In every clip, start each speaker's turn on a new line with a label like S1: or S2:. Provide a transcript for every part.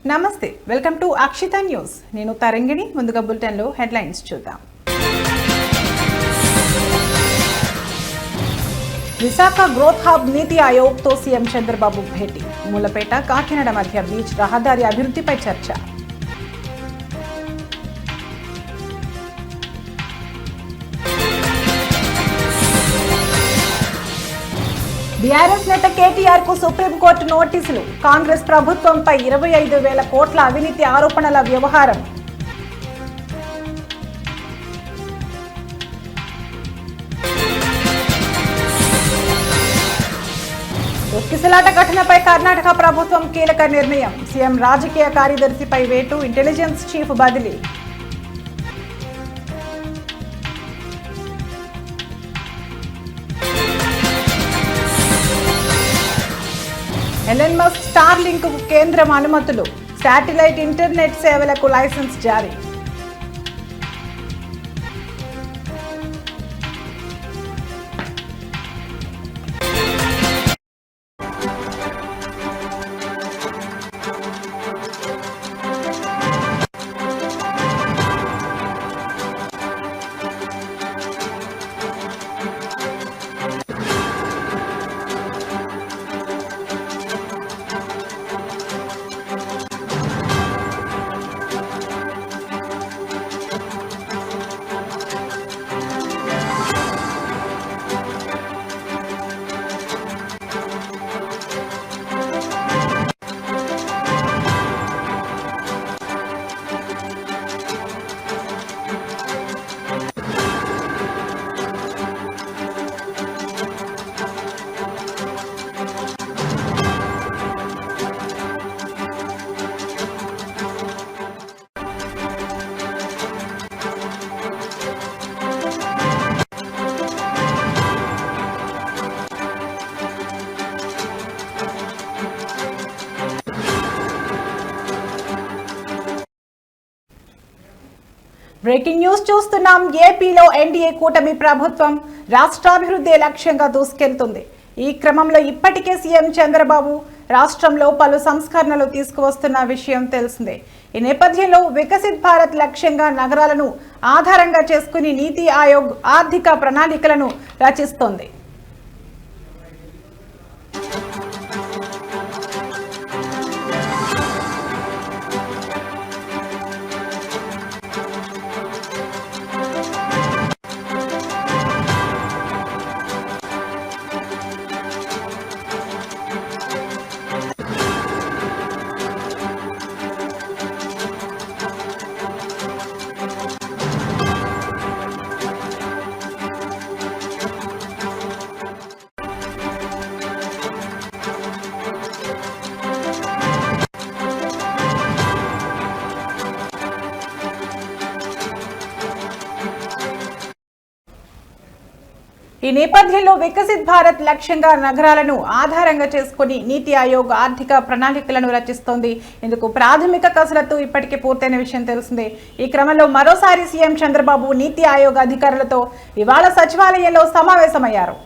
S1: నమస్తే, welcome to Akshita news. నేను తరంగిణి. ముందుగా బులెటిన్లో హెడ్లైన్స్ చూద్దాం. విశాఖ గ్రోత్ హబ్ నీతి ఆయోగ్తో సీఎం చంద్రబాబు భేటీ. మూలపేట కాకినాడ మధ్య బీచ్ రహదారి అభివృద్ధిపై చర్చ. బీఆర్ఎస్ నేత కేటీఆర్ కు సుప్రీంకోర్టు నోటీసులు. కాంగ్రెస్ ప్రభుత్వంపై 25,000 కోట్ల అవినీతి ఆరోపణల వ్యవహారం. తొక్కిసలాట ఘటనపై కర్ణాటక ప్రభుత్వం కీలక నిర్ణయం. సీఎం రాజకీయ కార్యదర్శిపై వేటు. ఇంటెలిజెన్స్ చీఫ్ బదిలీ. ఎలన్ మస్క్ స్టార్ లింక్ కేంద్రం అనుమతులు. శాటిలైట్ ఇంటర్నెట్ సేవలకు లైసెన్స్ జారీ. బ్రేకింగ్ న్యూస్ చూస్తున్నాం. ఏపీలో ఎన్డీఏ కూటమి ప్రభుత్వం రాష్ట్రాభివృద్ధి లక్ష్యంగా దూసుకెళ్తుంది. ఈ క్రమంలో ఇప్పటికే సీఎం చంద్రబాబు రాష్ట్రంలో పలు సంస్కరణలు తీసుకువస్తున్న విషయం తెలిసిందే. ఈ నేపథ్యంలో వికసిత్ భారత్ లక్ష్యంగా నగరాలను ఆధారంగా చేసుకుని నీతి ఆయోగ్ ఆర్థిక ప్రణాళికలను రచిస్తోంది. ఈ నేపథ్యంలో వికసిత్ భారత్ లక్ష్యంగా నగరాలను ఆధారంగా చేసుకుని నీతి ఆయోగ్ ఆర్థిక ప్రణాళికలను రచిస్తోంది. ఇందుకు ప్రాథమిక కసరత్తు ఇప్పటికే పూర్తయిన విషయం తెలిసిందే. ఈ క్రమంలో మరోసారి సీఎం చంద్రబాబు నీతి ఆయోగ్ అధికారులతో ఇవాళ సచివాలయంలో సమావేశమయ్యారు.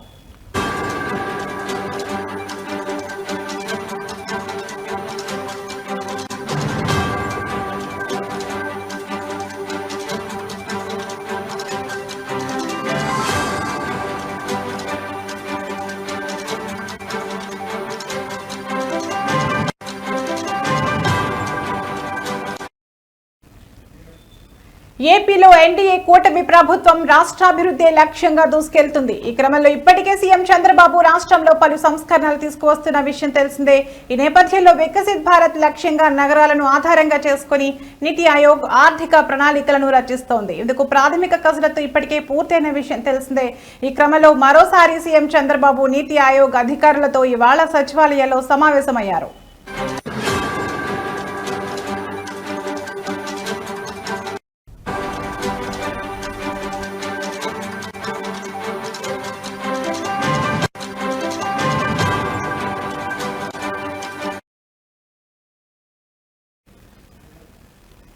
S1: ఏపీలో ఎన్డీఏ కూటమి ప్రభుత్వం రాష్ట్రాభివృద్ధి లక్ష్యంగా దూసుకెళ్తుంది. ఈ క్రమంలో ఇప్పటికే సీఎం చంద్రబాబు రాష్ట్రంలో పలు సంస్కరణలు తీసుకువస్తున్న విషయం తెలిసిందే. ఈ నేపథ్యంలో వికసిత్ భారత్ లక్ష్యంగా నగరాలను ఆధారంగా చేసుకుని నీతి ఆయోగ్ ఆర్థిక ప్రణాళికలను రచిస్తోంది. ఇందుకు ప్రాథమిక కసరత్తు ఇప్పటికే పూర్తయిన విషయం తెలిసిందే. ఈ క్రమంలో మరోసారి సీఎం చంద్రబాబు నీతి ఆయోగ్ అధికారులతో ఇవాళ సచివాలయంలో సమావేశమయ్యారు.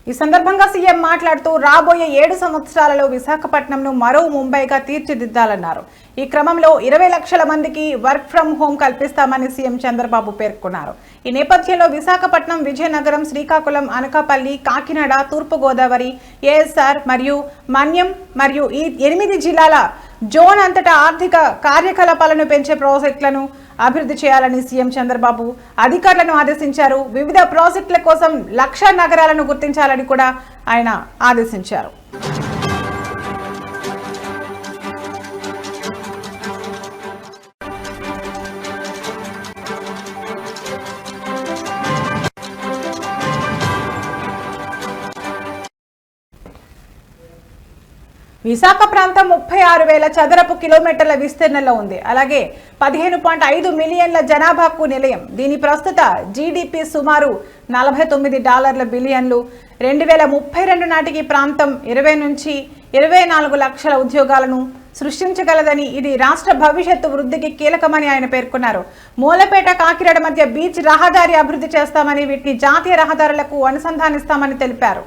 S1: ఈ సందర్భంగా సీఎం మాట్లాడుతూ రాబోయే 7 సంవత్సరాలలో విశాఖపట్నంను మరో ముంబైగా తీర్చిదిద్దాలన్నారు. ఈ క్రమంలో 20 లక్షల మందికి వర్క్ ఫ్రం హోం కల్పిస్తామని సీఎం చంద్రబాబు పేర్కొన్నారు. ఈ నేపథ్యంలో విశాఖపట్నం, విజయనగరం, శ్రీకాకుళం, అనకాపల్లి, కాకినాడ, తూర్పుగోదావరి, ఏఎస్ఆర్ మరియు మన్యం మరియు ఈ 8 జిల్లాల జోన్ అంతటా ఆర్థిక కార్యకలాపాలను పెంచే ప్రాజెక్టులను అభివృద్ధి చేయాలని సీఎం చంద్రబాబు అధికారులను ఆదేశించారు. వివిధ ప్రాజెక్టుల కోసం 1,00,000 నగరాలను గుర్తించాలని కూడా ఆయన ఆదేశించారు. విశాఖ ప్రాంతం 36,000 చదరపు కిలోమీటర్ల విస్తీర్ణంలో ఉంది. అలాగే 15.5 మిలియన్ల జనాభాకు నిలయం. దీని ప్రస్తుత జీడీపీ సుమారు $49 బిలియన్లు. 2032 నాటికి ప్రాంతం 20 నుంచి 24 లక్షల ఉద్యోగాలను సృష్టించగలదని, ఇది రాష్ట్ర భవిష్యత్తు వృద్ధికి కీలకమని ఆయన పేర్కొన్నారు. మూలపేట, కాకినాడ మధ్య బీచ్ రహదారి అభివృద్ధి చేస్తామని, వీటిని జాతీయ రహదారులకు అనుసంధానిస్తామని తెలిపారు.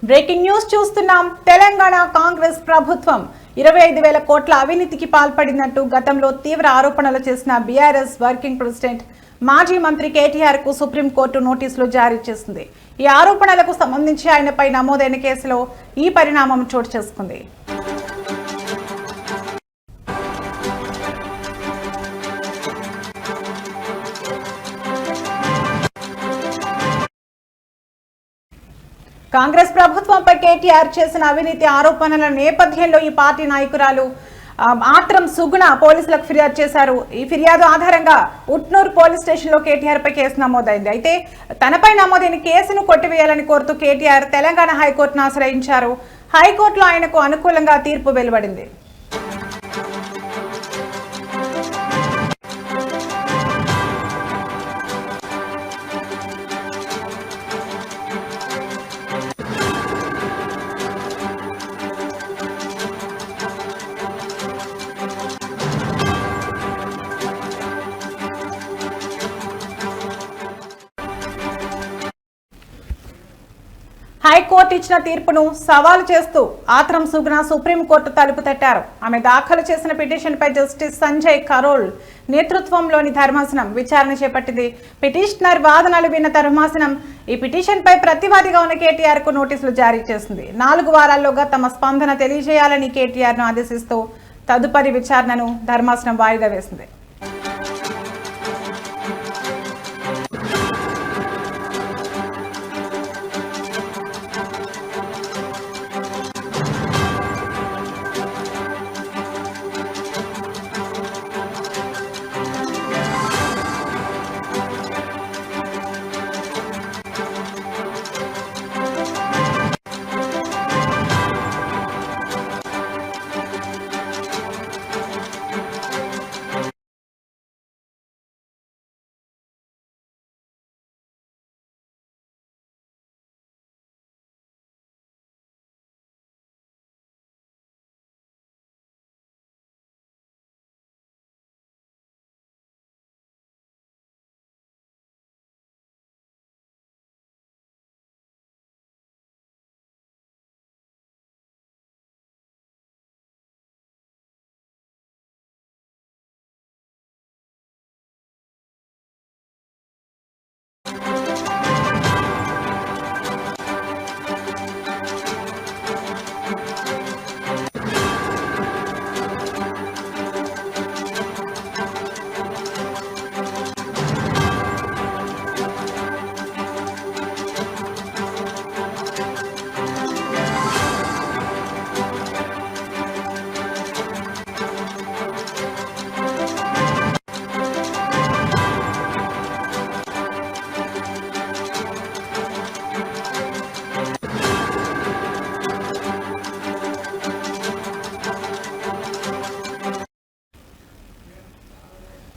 S1: బ్రేకింగ్ న్యూస్ చూస్తున్నాం. తెలంగాణ కాంగ్రెస్ ప్రభుత్వం 25,000 కోట్ల అవినీతికి పాల్పడినట్టు గతంలో తీవ్ర ఆరోపణలు చేసిన బీఆర్ఎస్ వర్కింగ్ ప్రెసిడెంట్, మాజీ మంత్రి కేటీఆర్ కు సుప్రీంకోర్టు నోటీసులు జారీ చేసింది. ఈ ఆరోపణలకు సంబంధించి ఆయనపై నమోదైన కేసులో ఈ పరిణామం చోటు చేసుకుంది. కాంగ్రెస్ ప్రభుత్వంపై కేటీఆర్ చేసిన అవినీతి ఆరోపణల నేపథ్యంలో ఈ పార్టీ నాయకురాలు ఆత్రం సుగుణ పోలీసులకు ఫిర్యాదు చేశారు. ఈ ఫిర్యాదు ఆధారంగా ఉట్నూరు పోలీస్ స్టేషన్లో కేటీఆర్ పై కేసు నమోదైంది. అయితే తనపై నమోదైన కేసును కొట్టివేయాలని కోరుతూ కేటీఆర్ తెలంగాణ హైకోర్టును ఆశ్రయించారు. హైకోర్టులో ఆయనకు అనుకూలంగా తీర్పు వెలువడింది. హైకోర్టు ఇచ్చిన తీర్పును సవాలు చేస్తూ ఆత్రం సుగుణ సుప్రీంకోర్టు తలుపు తట్టారు. ఆమె దాఖలు చేసిన పిటిషన్పై జస్టిస్ సంజయ్ కరోల్ నేతృత్వంలోని ధర్మాసనం విచారణ చేపట్టింది. పిటిషనర్ వాదనలు విన్న ధర్మాసనం ఈ పిటిషన్పై ప్రతివాదిగా ఉన్న కేటీఆర్ కు నోటీసులు జారీ చేసింది. 4 వారాల్లోగా తమ స్పందన తెలియజేయాలని కేటీఆర్ ను ఆదేశిస్తూ తదుపరి విచారణను ధర్మాసనం వాయిదా వేసింది.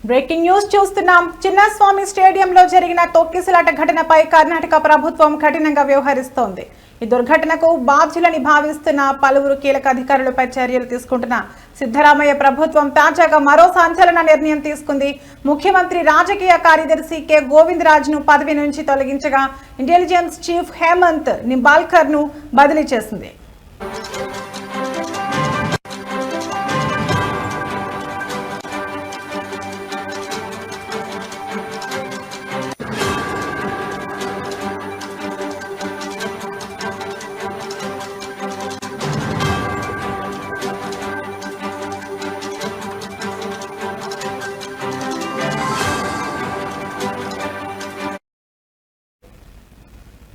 S1: బ్రేకింగ్ న్యూస్ చూస్తున్నాం. చిన్నస్వామి స్టేడియంలో జరిగిన తొక్కిసలాట ఘటనపై కర్ణాటక ప్రభుత్వం కఠినంగా వ్యవహరిస్తోంది. ఈ దుర్ఘటనకు బాధ్యులని భావిస్తున్న పలువురు కీలక అధికారులపై చర్యలు తీసుకుంటున్న సిద్ధరామయ్య ప్రభుత్వం తాజాగా మరో సంచలన నిర్ణయం తీసుకుంది. ముఖ్యమంత్రి రాజకీయ కార్యదర్శి కె గోవిందరాజ్ను పదవి నుంచి తొలగించగా ఇంటెలిజెన్స్ చీఫ్ హేమంత్ నింబాల్కర్ను బదిలీ చేసింది.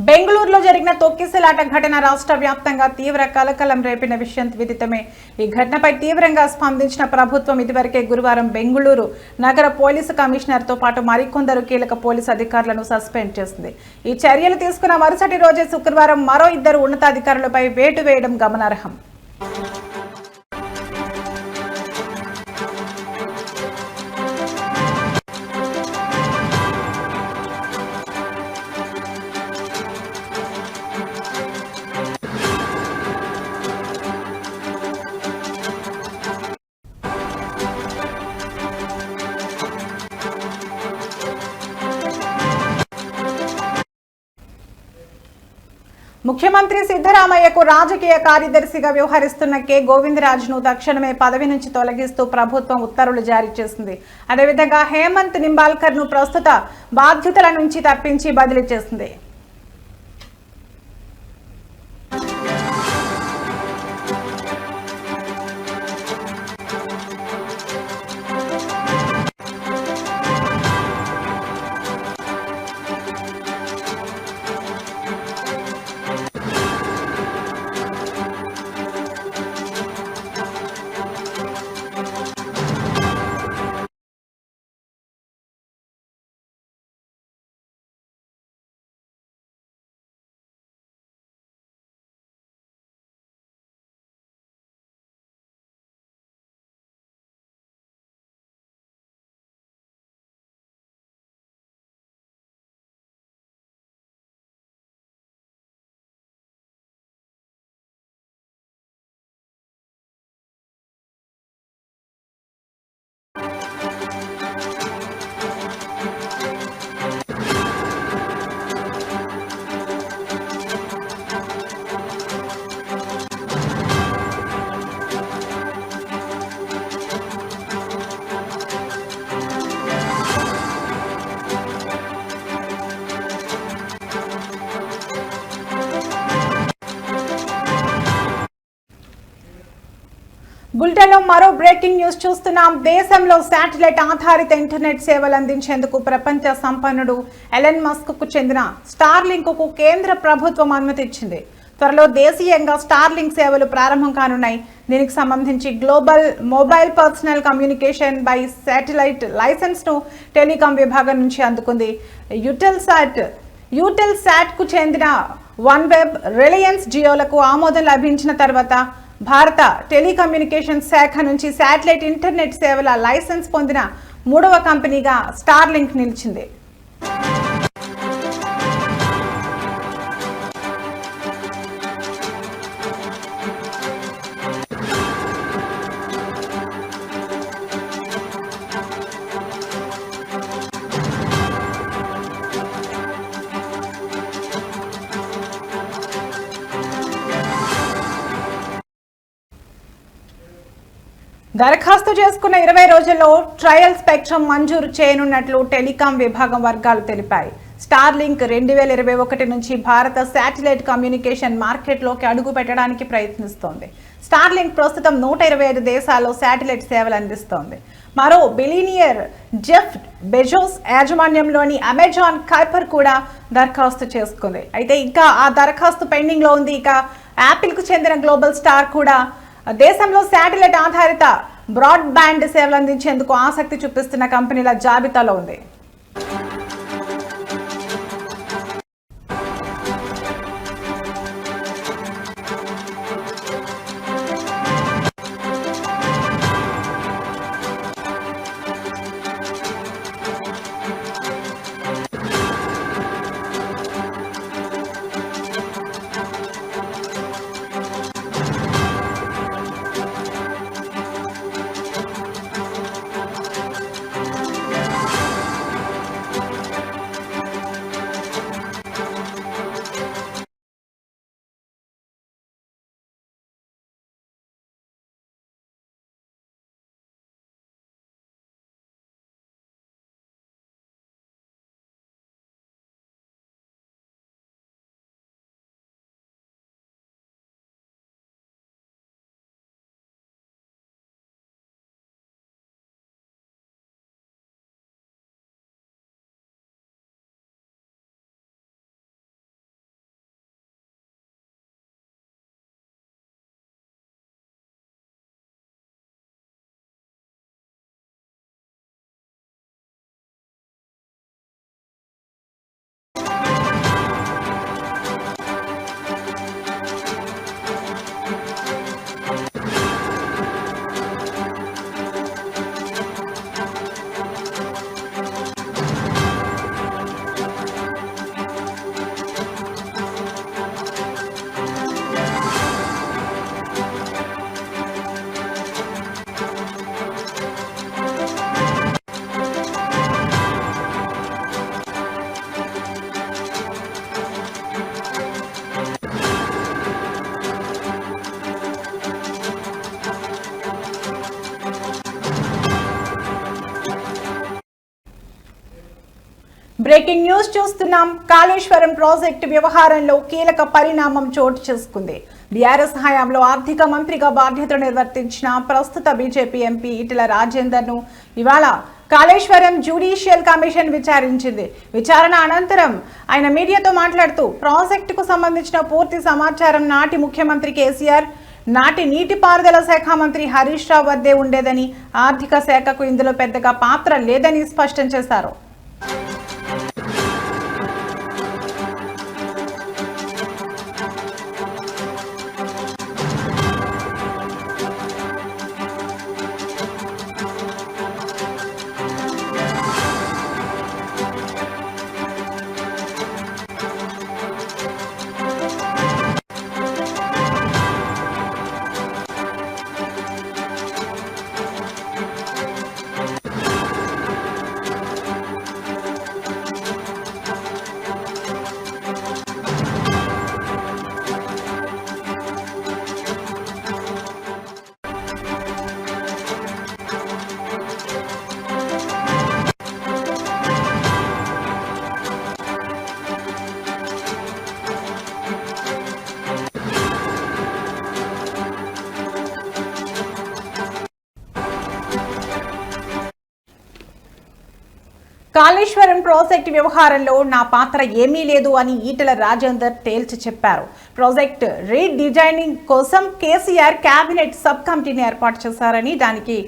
S1: బెంగళూరులో జరిగిన తొక్కిసలాట ఘటన రాష్ట్ర వ్యాప్తంగా తీవ్ర కలకలం రేపిన విషయం విదితమే. ఈ ఘటనపై తీవ్రంగా స్పందించిన ప్రభుత్వం ఇదివరకే గురువారం బెంగళూరు నగర పోలీసు కమిషనర్తో పాటు మరికొందరు కీలక పోలీసు అధికారులను సస్పెండ్ చేసింది. ఈ చర్యలు తీసుకున్న మరుసటి రోజే శుక్రవారం మరో 2 ఉన్నతాధికారులపై వేటు వేయడం గమనార్హం. ముఖ్యమంత్రి సిద్ధరామయ్యకు రాజకీయ కార్యదర్శిగా వ్యవహరిస్తున్న కె గోవిందరాజ్ను తక్షణమే పదవి నుంచి తొలగిస్తూ ప్రభుత్వం ఉత్తర్వులు జారీ చేసింది. అదేవిధంగా హేమంత్ నింబాల్కర్ను ప్రస్తుత బాధ్యతల నుంచి తప్పించి బదిలీ చేసింది. బులెటిన్లో మరో బ్రేకింగ్ న్యూస్ చూస్తున్నాం. దేశంలో శాటిలైట్ ఆధారిత ఇంటర్నెట్ సేవలు అందించేందుకు ప్రపంచ సంపన్నుడు ఎలన్ మస్క్ కు చెందిన స్టార్లింక్ కు కేంద్ర ప్రభుత్వం అనుమతి ఇచ్చింది. త్వరలో దేశీయంగా స్టార్లింక్ సేవలు ప్రారంభం కానున్నాయి. దీనికి సంబంధించి global mobile personal communication by satellite license ను టెలికాం విభాగం నుంచి అందుకుంది. యూటెల్ శాట్ కు చెందిన వన్ వెబ్, రిలయన్స్ జియోలకు ఆమోదం లభించిన తర్వాత భారత టెలికమ్యూనికేషన్ శాఖ నుంచి శాటిలైట్ ఇంటర్నెట్ సేవల లైసెన్స్ పొందిన 3వ కంపెనీగా స్టార్లింక్ నిలిచింది. దరఖాస్తు చేసుకున్న 20 రోజుల్లో ట్రయల్ స్పెక్ట్రమ్ మంజూరు చేయనున్నట్లు టెలికాం విభాగం వర్గాలు తెలిపాయి. స్టార్లింక్ 2021 నుంచి భారత శాటిలైట్ కమ్యూనికేషన్ మార్కెట్లోకి అడుగు పెట్టడానికి ప్రయత్నిస్తోంది. స్టార్లింక్ ప్రస్తుతం 125 దేశాల్లో శాటిలైట్ సేవలు అందిస్తోంది. మరో బిలియనియర్ జెఫ్ బెజోస్ యాజమాన్యంలోని అమెజాన్ కైపర్ కూడా దరఖాస్తు చేసుకుంది. అయితే ఇంకా ఆ దరఖాస్తు పెండింగ్ లో ఉంది. ఇక యాపిల్ కు చెందిన గ్లోబల్ స్టార్ కూడా దేశంలో శాటిలైట్ ఆధారిత బ్రాడ్బ్యాండ్ సేవలు అందించేందుకు ఆసక్తి చూపిస్తున్న కంపెనీల జాబితాలో ఉంది. బ్రేకింగ్ న్యూస్ చూస్తున్నాం. కాళేశ్వరం ప్రాజెక్టు వ్యవహారంలో కీలక పరిణామం చోటు చేసుకుంది. బీఆర్ఎస్ హయాంలో ఆర్థిక మంత్రిగా బాధ్యతలు నిర్వర్తించిన ప్రస్తుత బీజేపీ ఎంపీ ఈటెల రాజేందర్ ను ఇవాళ కాళేశ్వరం జ్యుడిషియల్ కమిషన్ విచారించింది. విచారణ అనంతరం ఆయన మీడియాతో మాట్లాడుతూ ప్రాజెక్టుకు సంబంధించిన పూర్తి సమాచారం నాటి ముఖ్యమంత్రి కేసీఆర్, నాటి నీటిపారుదల శాఖ మంత్రి హరీష్ రావు వద్దే ఉండేదని, ఆర్థిక శాఖకు ఇందులో పెద్దగా పాత్ర లేదని స్పష్టం చేశారు. కాళేశ్వరం ప్రాజెక్టు వ్యవహారంలో నా పాత్ర ఏమీ లేదు అని ఈటెల రాజేందర్ తేల్చి చెప్పారు. ప్రాజెక్ట్ రీడిజైనింగ్ కోసం కేసీఆర్ కేబినెట్ సబ్ కమిటీని ఏర్పాటు చేశారని, దానికి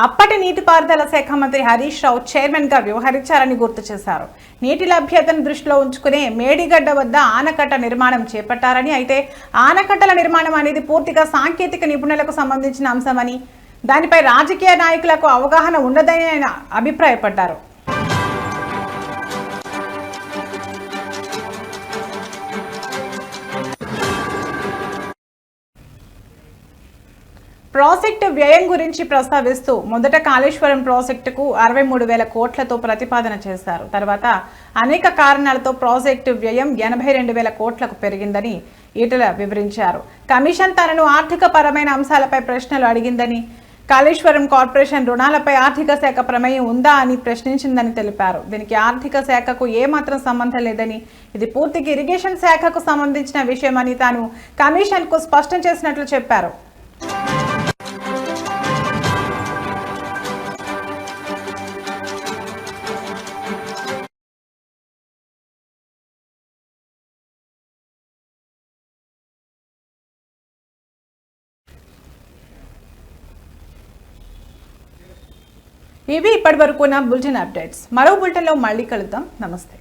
S1: అప్పటి నీటిపారుదల శాఖ మంత్రి హరీష్ రావు చైర్మన్ గా వ్యవహరించారని గుర్తు చేశారు. నీటి లభ్యతను దృష్టిలో ఉంచుకునే మేడిగడ్డ వద్ద ఆనకట్ట నిర్మాణం చేపట్టారని, అయితే ఆనకట్టల నిర్మాణం అనేది పూర్తిగా సాంకేతిక నిపుణులకు సంబంధించిన అంశమని, దానిపై రాజకీయ నాయకులకు అవగాహన ఉండదని ఆయన అభిప్రాయపడ్డారు. ప్రాజెక్టు వ్యయం గురించి ప్రస్తావిస్తూ మొదట కాళేశ్వరం ప్రాజెక్టుకు 63,000 కోట్లతో ప్రతిపాదన చేశారు. తర్వాత అనేక కారణాలతో ప్రాజెక్టు వ్యయం 82,000 కోట్లకు పెరిగిందని ఈటెల వివరించారు. కమిషన్ తనను ఆర్థిక పరమైన అంశాలపై ప్రశ్నలు అడిగిందని, కాళేశ్వరం కార్పొరేషన్ రుణాలపై ఆర్థిక శాఖ ప్రమేయం ఉందా అని ప్రశ్నించిందని తెలిపారు. దీనికి ఆర్థిక శాఖకు ఏమాత్రం సంబంధం లేదని, ఇది పూర్తిగా ఇరిగేషన్ శాఖకు సంబంధించిన విషయమని తాను కమిషన్కు స్పష్టం చేసినట్లు చెప్పారు. ఇవి ఇప్పటివరకు నా బులెటిన్ అప్డేట్స్. మరో బులెటిన్లో మళ్ళీ కలుద్దాం. నమస్తే.